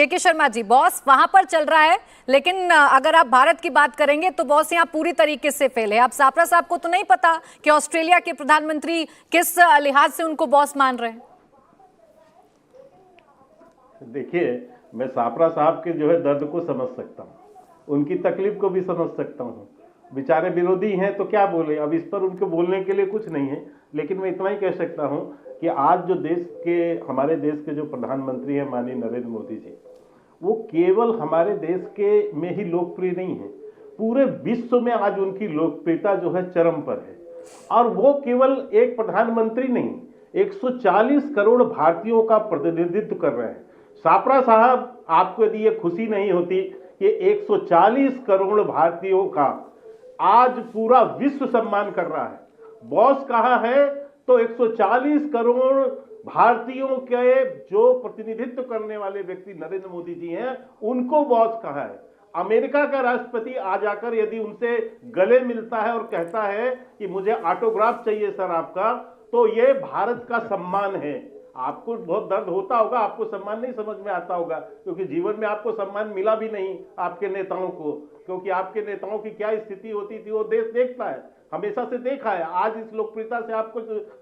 के शर्मा जी, बॉस वहां पर चल रहा है, लेकिन अगर आप भारत की बात करेंगे तो बॉस यहाँ पूरी तरीके से फेल है। अब सापरा साहब को तो नहीं पता कि ऑस्ट्रेलिया के प्रधानमंत्री किस लिहाज से उनको बॉस मान रहे हैं। देखिए, मैं सापरा साहब के जो है दर्द को समझ सकता हूँ, उनकी तकलीफ को भी समझ सकता हूँ। बेचारे विरोधी हैं तो क्या बोले, अब इस पर उनके बोलने के लिए कुछ नहीं है। लेकिन मैं इतना ही कह सकता हूँ कि आज जो हमारे देश के जो प्रधानमंत्री हैं माननीय नरेंद्र मोदी जी, वो केवल हमारे देश के में ही लोकप्रिय नहीं है, पूरे विश्व में आज उनकी लोकप्रियता जो है चरम पर है। और वो केवल एक प्रधानमंत्री नहीं, 140 करोड़ भारतीयों का प्रतिनिधित्व कर रहे हैं। सापरा साहब, आपको यदि ये खुशी नहीं होती कि 140 करोड़ भारतीयों का आज पूरा विश्व सम्मान कर रहा है, बॉस कहाँ है, तो 140 करोड़ भारतीयों के जो प्रतिनिधित्व करने वाले व्यक्ति नरेंद्र मोदी जी हैं, उनको बॉस कहा है। अमेरिका का राष्ट्रपति आ जाकर यदि उनसे गले मिलता है और कहता है कि मुझे ऑटोग्राफ चाहिए सर आपका, तो ये भारत का सम्मान है। आपको बहुत दर्द होता होगा, आपको सम्मान नहीं समझ में आता होगा, क्योंकि जीवन में आपको सम्मान मिला भी नहीं आपके नेताओं को, क्योंकि आपके नेताओं की क्या स्थिति होती थी वो देश देखता है, हमेशा से देखा है। आज इस लोकप्रियता से आपको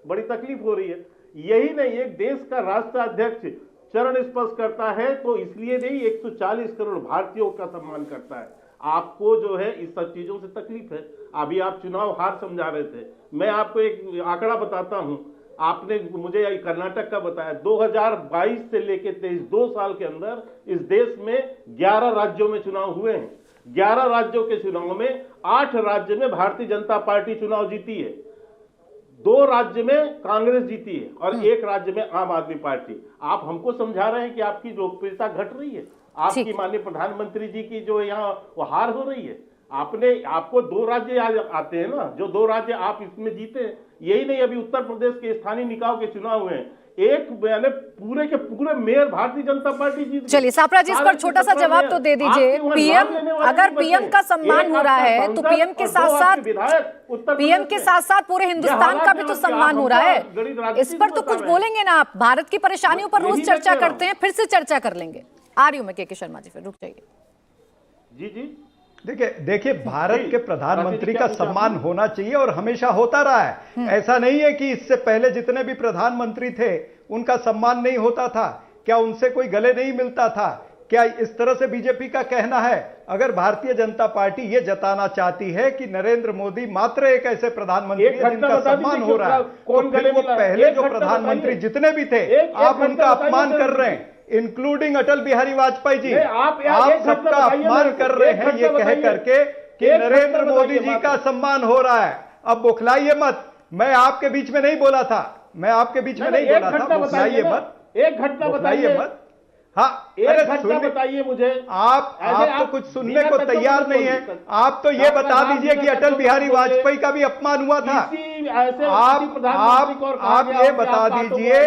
बड़ी तकलीफ हो रही है। यही नहीं, एक देश का राष्ट्राध्यक्ष चरण स्पर्श करता है तो इसलिए नहीं 140 करोड़ भारतीयों का सम्मान करता है। आपको जो है इस सब चीजों से तकलीफ है। अभी आप चुनाव हार समझा रहे थे, मैं आपको एक आंकड़ा बताता हूं। आपने मुझे कर्नाटक का बताया, 2022 से लेकर 23 2 साल के अंदर इस देश में 11 राज्यों में चुनाव हुए हैं। 11 राज्यों के चुनाव में 8 राज्य में भारतीय जनता पार्टी चुनाव जीती है, 2 राज्य में कांग्रेस जीती है और 1 राज्य में आम आदमी पार्टी। आप हमको समझा रहे हैं कि आपकी लोकप्रियता घट रही है, आपकी माननीय प्रधानमंत्री जी की जो यहाँ वो हार हो रही है। आपको 2 राज्य आते हैं ना, जो 2 राज्य आप इसमें जीते हैं। यही नहीं, अभी उत्तर प्रदेश के स्थानीय निकाय के चुनाव हुए हैं, एक पूरे के पूरे मेयर भारतीय जनता पार्टी जीत। चलिए सापरा जी, इस पर छोटा सा जवाब तो दे दीजिए। अगर पीएम का सम्मान हो रहा है तो पीएम के साथ साथ पूरे हिंदुस्तान का भी तो सम्मान हो रहा है। इस पर तो कुछ बोलेंगे ना आप? भारत की परेशानियों पर रोज चर्चा करते हैं, फिर से चर्चा कर लेंगे। आ रही हूं मैं के शर्मा जी, फिर रुक जाइए। जी देखिए भारत के प्रधानमंत्री का सम्मान होना चाहिए और हमेशा होता रहा है। ऐसा नहीं है कि इससे पहले जितने भी प्रधानमंत्री थे उनका सम्मान नहीं होता था। क्या उनसे कोई गले नहीं मिलता था? क्या इस तरह से बीजेपी का कहना है? अगर भारतीय जनता पार्टी ये जताना चाहती है कि नरेंद्र मोदी मात्र एक ऐसे प्रधानमंत्री हैं जिनका सम्मान हो रहा है, तो फिर वो पहले जो प्रधानमंत्री जितने भी थे आप उनका अपमान कर रहे हैं, इंक्लूडिंग अटल बिहारी वाजपेयी जी। आप सबका अपमान कर रहे हैं ये कह करके कि नरेंद्र मोदी जी का सम्मान हो रहा है। अब बौखलाइए मत, मैं आपके बीच में नहीं बोला था, बौखलाइए मत, एक घटना बताइए मत। हाँ, एक घटना बताइए मुझे। आप तो कुछ सुनने को तैयार नहीं है। आप तो ये बता दीजिए कि अटल बिहारी वाजपेयी का भी अपमान हुआ था। आप ये बता दीजिए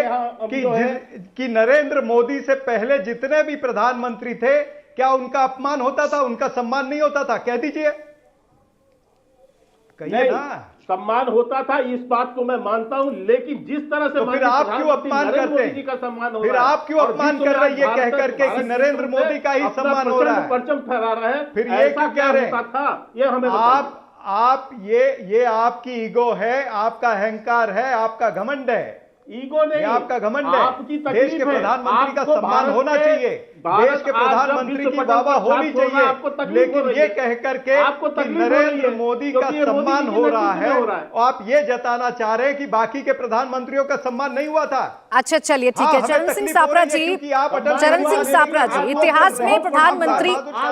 कि नरेंद्र मोदी से पहले जितने भी प्रधानमंत्री थे क्या उनका अपमान होता था, उनका सम्मान नहीं होता था? कह दीजिए, कहिए ना। सम्मान होता था, इस बात को मैं मानता हूं, लेकिन जिस तरह से तो फिर आप क्यों अपमान करते हैं? का सम्मान हो फिर रहा है, आप क्यों अपमान कर रहे हैं ये कह करके कि नरेंद्र मोदी का ही सम्मान हो रहा है? परचम फहरा रहा है, फिर ये क्यों कह रहे हैं? था ये हमें ये आपकी ईगो है, आपका अहंकार है, आपका घमंड है। ईगो नहीं, आपका घमंड है। देश के प्रधानमंत्री का सम्मान होना चाहिए, देश के प्रधानमंत्री की वाहवाह होनी चाहिए, लेकिन ये कह करके कि नरेंद्र मोदी का सम्मान हो रहा है और आप ये जताना चाह रहे हैं कि बाकी के प्रधानमंत्रियों का सम्मान नहीं हुआ था। अच्छा चलिए ठीक है। चरण सिंह सापरा जी, इतिहास में प्रधानमंत्री,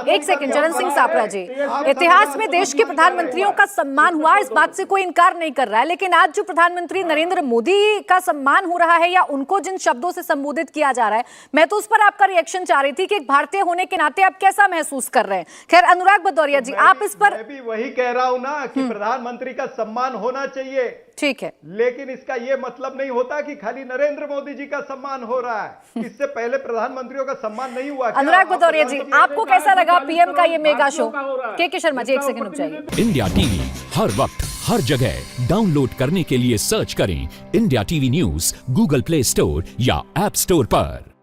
एक सेकंड, चरण सिंह सापरा जी, इतिहास में देश के प्रधानमंत्रियों का सम्मान हुआ, इस बात से कोई इनकार नहीं कर रहा है। लेकिन आज जो प्रधानमंत्री नरेंद्र मोदी का सम्मान हो रहा है या उनको जिन शब्दों से संबोधित किया जा रहा है, मैं तो उस पर आपका रिएक्शन चाह रही थी कि एक भारतीय होने के नाते आप कैसा महसूस कर रहे हैं। खैर, अनुराग भदौरिया जी, आप इस पर। मैं भी वही कह रहा हूं ना कि प्रधानमंत्री का सम्मान होना चाहिए, ठीक है, लेकिन इसका यह मतलब नहीं होता कि खाली नरेंद्र मोदी जी का सम्मान हो रहा है। इससे पहले प्रधानमंत्रियों का सम्मान नहीं हुआ। अनुराग भदौरिया जी, आपको कैसा लगा पीएम का ये मेगा शो? के शर्मा जी, एक सेकंड रुक जाइए। इंडिया टीवी हर वक्त हर जगह डाउनलोड करने के लिए सर्च करें India TV news Google play store या ऐप स्टोर पर।